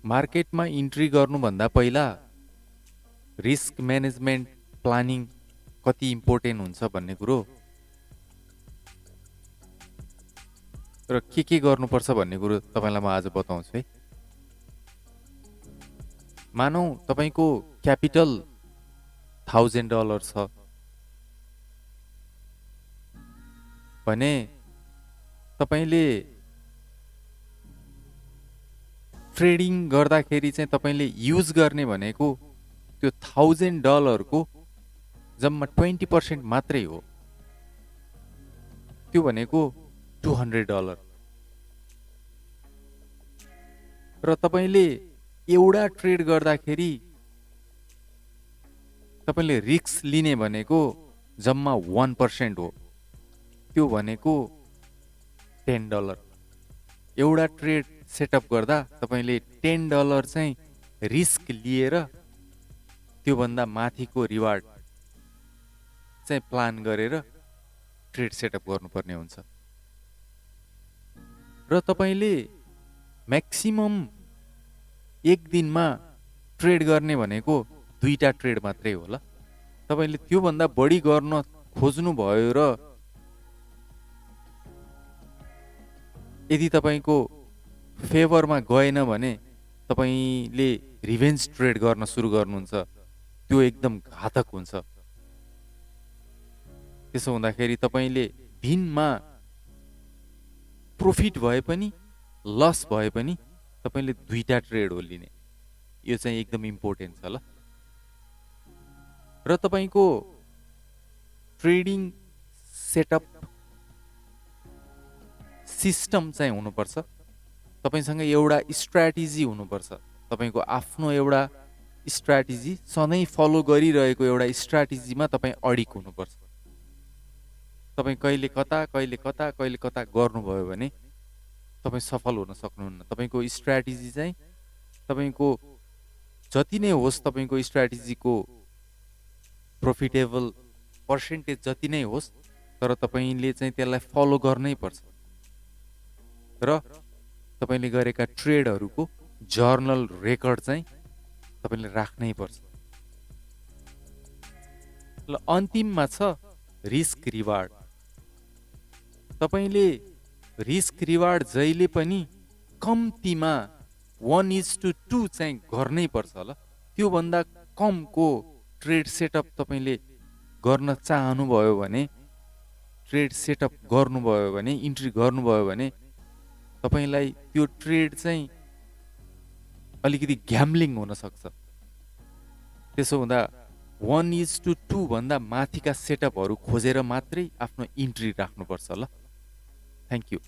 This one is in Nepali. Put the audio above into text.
मार्केटमा इन्ट्री गर्नुभन्दा पहिला रिस्क म्यानेजमेन्ट प्लानिङ कति इम्पोर्टेन्ट हुन्छ भन्ने कुरो र के गर्नुपर्छ भन्ने कुरो तपाईँलाई म आज बताउँछु है। मानौ तपाईँको क्यापिटल $1000 छ भने तपाईँले ट्रेडिङ गर्दाखेरि चाहिँ तपाईँले युज गर्ने भनेको त्यो $1000 को जम्मा 20% मात्रै हो। त्यो भनेको $200 र तपाईँले एउटा ट्रेड गर्दाखेरि तपाईँले रिस्क लिने भनेको जम्मा 1% हो। त्यो भनेको $10। एउटा ट्रेड सेटअप गर्दा तपाईँले $10 चाहिँ रिस्क लिएर त्योभन्दा माथिको रिवार्ड चाहिँ प्लान गरेर ट्रेड सेटअप गर्नुपर्ने हुन्छ। र तपाईँले म्याक्सिमम एक दिनमा ट्रेड गर्ने भनेको 2टा ट्रेड मात्रै होला। तपाईँले त्योभन्दा बढी गर्न खोज्नु भयो र यदि तपाईँको फेभरमा गएन भने तपाईँले रिभेन्ज ट्रेड गर्न सुरु गर्नुहुन्छ, त्यो एकदम घातक हुन्छ। त्यसो हुँदाखेरि तपाईँले दिनमा प्रॉफिट भए पनि लस भए पनि तपाईँले 2टा ट्रेड हो लिने। यो चाहिँ एकदम इम्पोर्टेन्ट छ ल। र तपाईँको ट्रेडिङ सेटअप सिस्टम चाहिँ हुनुपर्छ। तपाईसँग एउटा स्ट्र्याटेजी हुनुपर्छ। तपाईँको आफ्नो एउटा स्ट्र्याटेजी, सधैँ फलो गरिरहेको एउटा स्ट्र्याटेजीमा तपाईँ अडिक हुनुपर्छ। तपाईँ कहिले कता गर्नुभयो भने तपाईँ सफल हुन सक्नुहुन्न। तपाईँको स्ट्र्याटेजी चाहिँ तपाईँको जति नै होस्, तपाईँको स्ट्र्याटेजीको प्रॉफिटेबल पर्सेन्टेज जति नै होस्, तर तपाईँले चाहिँ त्यसलाई फलो गर्नै पर्छ। र तपाईँले गरेका ट्रेडहरूको जर्नल रेकर्ड चाहिँ तपाईँले राख्नै पर्छ। ल अन्तिममा छ रिस्क रिवार्ड। तपाईँले रिस्क रिवार्ड जहिले पनि कम्तीमा 1:2 चाहिँ गर्नै पर्छ ल। त्योभन्दा कमको ट्रेड सेटअप तपाईँले गर्न चाहनुभयो भने, ट्रेड सेटअप गर्नुभयो भने, इन्ट्री गर्नुभयो भने तपाईलाई त्यो ट्रेड चाहिँ अलिकति ग्याम्बलिङ हुन सक्छ। त्यसो हुँदा 1:2 भन्दा माथिका सेटअपहरू खोजेर मात्रै आफ्नो इन्ट्री राख्नुपर्छ ल। Thank you.